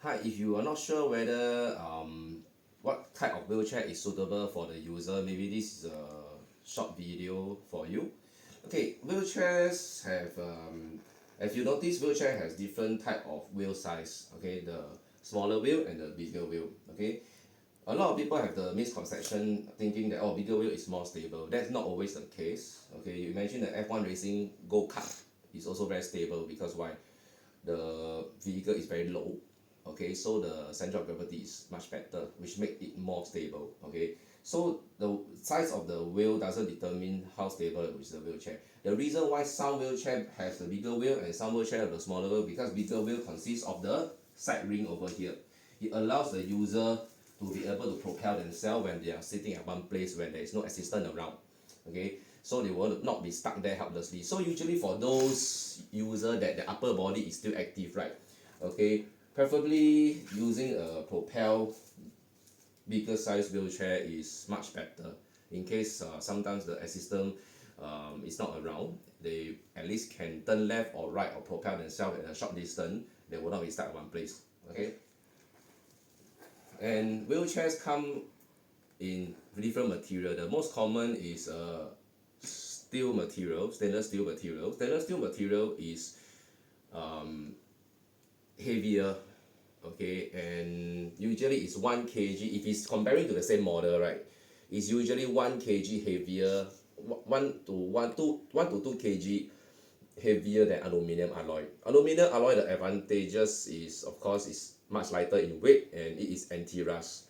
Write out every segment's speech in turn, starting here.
Hi, if you are not sure whether what type of wheelchair is suitable for the user, maybe this is a short video for you. Okay, wheelchairs have, as you notice, wheelchair has different type of wheel size. Okay, the smaller wheel and the bigger wheel. Okay, a lot of people have the misconception thinking that oh, bigger wheel is more stable. That's not always the case. Okay, you imagine the F1 racing go-kart is also very stable because why? The vehicle is very low, okay, so the center of gravity is much better, which make it more stable. Okay, so the size of the wheel doesn't determine how stable is the wheelchair. The reason why some wheelchair has the bigger wheel and some wheelchair have the smaller wheel, because bigger wheel consists of the side ring over here. It allows the user to be able to propel themselves when they are sitting at one place when there is no assistant around. Okay, so they will not be stuck there helplessly. So usually for those user that the upper body is still active, right? Okay, preferably using a propel bigger size wheelchair is much better. In case sometimes the assistant is not around, they at least can turn left or right or propel themselves at a short distance. They will not be stuck at one place. Okay, and wheelchairs come in different material. The most common is steel material, stainless steel material. Stainless steel material is heavier, okay, and usually it's 1 kg. If it's comparing to the same model, right, it's usually 1 kg heavier, 1 to 2 kg heavier than aluminum alloy. Aluminum alloy, the advantages is of course is much lighter in weight and it is anti-rust.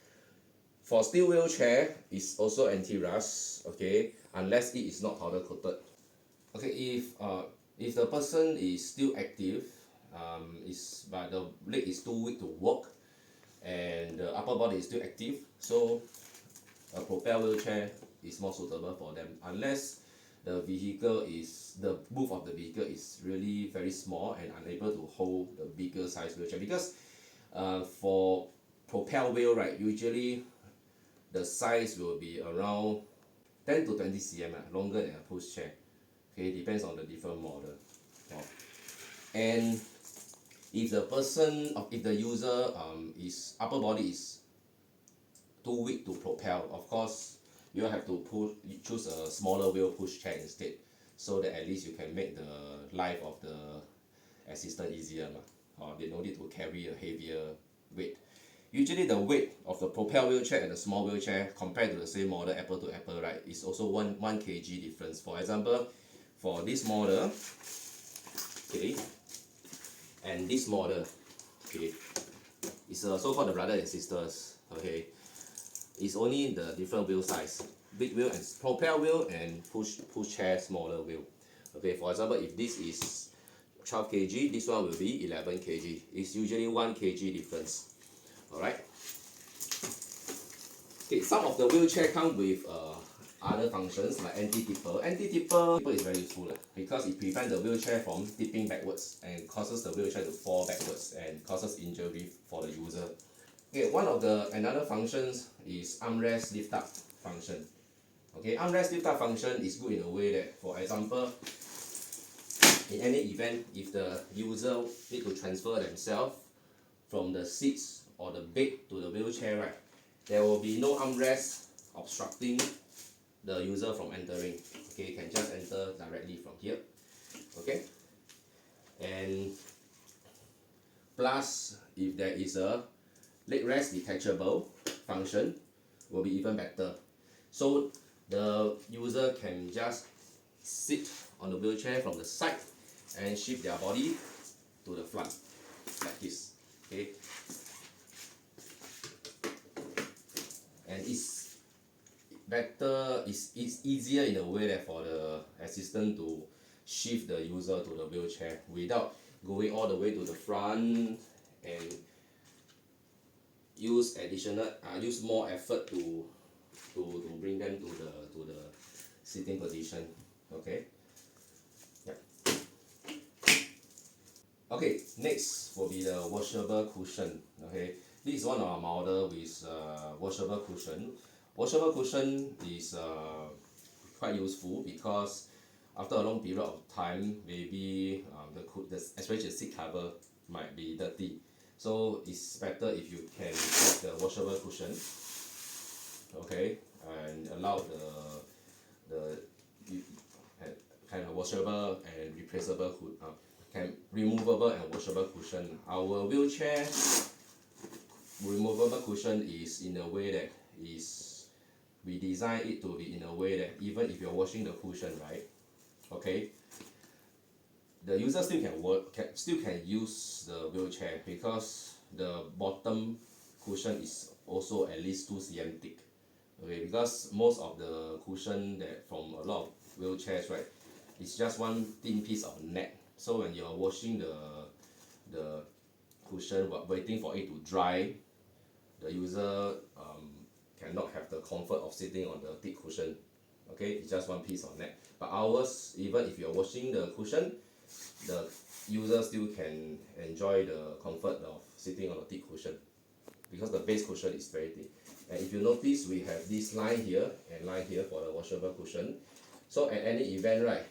For steel wheelchair, it's also anti-rust, okay, unless it is not powder coated. Okay, if the person is still active, but the leg is too weak to walk, and the upper body is still active, so a propel wheelchair is more suitable for them. Unless the booth of the vehicle is really very small and unable to hold the bigger size wheelchair. Because for propel wheel, right, usually the size will be around 10 to 20 cm, longer than a push chair. Okay, depends on the different model. And if the user is upper body is too weak to propel, of course you have to choose a smaller wheel push chair instead, so that at least you can make the life of the assistant easier, or they no need to carry a heavier weight. Usually the weight of the propel wheelchair and the small wheelchair compared to the same model, apple to apple, right, is also 1 kg difference. For example, for this model, okay, and this model, okay, it's so-called the brother and sisters, okay, it's only the different wheel size, big wheel and propel wheel and push chair smaller wheel. Okay, for example, if this is 12 kg, this one will be 11 kg. It's usually 1 kg difference. Alright. Okay, some of the wheelchair come with other functions like anti-tipper. Anti-tipper is very useful because it prevents the wheelchair from tipping backwards and causes the wheelchair to fall backwards and causes injury for the user. Okay, another functions is armrest lift up function. Okay, armrest lift up function is good in a way that, for example, in any event, if the user need to transfer themselves from the seats or the bed to the wheelchair, right, there will be no armrest obstructing the user from entering. Okay, you can just enter directly from here. Okay, and plus, if there is a leg rest detachable function, will be even better. So the user can just sit on the wheelchair from the side and shift their body to the front like this. Okay, and it's better, it's easier in a way that for the assistant to shift the user to the wheelchair without going all the way to the front and use more effort to bring them to the sitting position. Okay. Yeah. Okay, next will be the washable cushion. Okay, this is one of our model with washable cushion. Washable cushion is quite useful because after a long period of time, maybe especially the seat cover might be dirty. So it's better if you can have the washable cushion, okay, and allow the kind of washable and replaceable removable and washable cushion. Our wheelchair removable cushion is in a way that we design it to be in a way that even if you're washing the cushion, right, okay, the user still can use the wheelchair because the bottom cushion is also at least 2 cm thick. Okay, because most of the cushion that from a lot of wheelchairs, right, it's just one thin piece of net. So when you're washing the cushion waiting for it to dry, the user cannot have the comfort of sitting on the thick cushion. Okay, it's just one piece of net. But ours, even if you're washing the cushion, the user still can enjoy the comfort of sitting on a thick cushion because the base cushion is very thick. And if you notice, we have this line here and line here for the washable cushion. So at any event, right,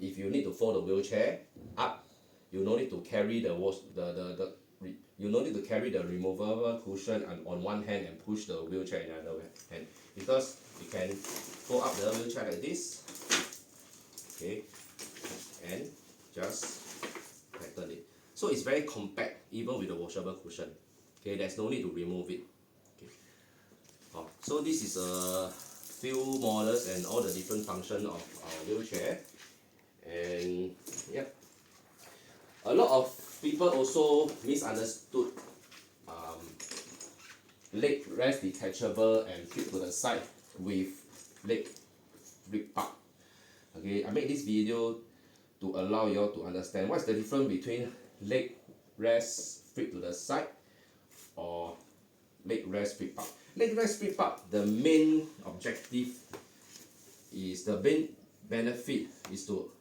if you need to fold the wheelchair up, you no need to carry you no need to carry the removable cushion on one hand and push the wheelchair in another hand, because you can fold up the wheelchair like this, okay, and just tighten it. So it's very compact even with the washable cushion. Okay, there's no need to remove it. Okay. So this is a few models and all the different functions of our wheelchair. And yep, a lot of people also misunderstood leg rest detachable and flip to the side with leg flip up. Okay, I made this video to allow you all to understand what's the difference between leg rest flip to the side or leg rest flip up. Leg rest flip up, the main objective is, the main benefit is to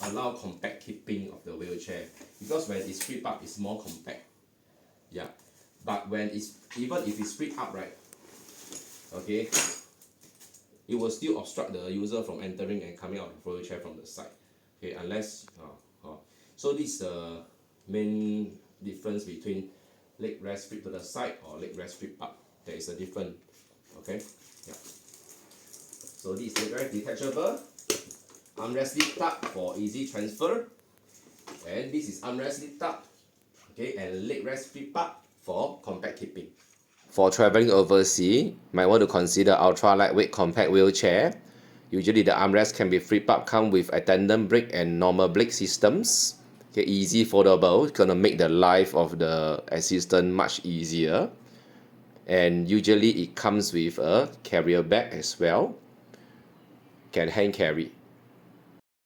allow compact keeping of the wheelchair, because when it's flip up, it's more compact. Yeah, but when it's, even if it's flip up, right, okay, it will still obstruct the user from entering and coming out of the wheelchair from the side. Okay, unless so this is the main difference between leg rest flip to the side or leg rest flip up. There is a difference. Okay, yeah. So this is leg rest detachable, armrest lift up for easy transfer, and this is armrest lift up, okay, and leg rest flip up for compact keeping. For traveling overseas, might want to consider ultra lightweight compact wheelchair. Usually the armrest can be flip up, come with attendant brake and normal brake systems. Okay, easy foldable, it's gonna make the life of the assistant much easier. And usually it comes with a carrier bag as well, can hand carry.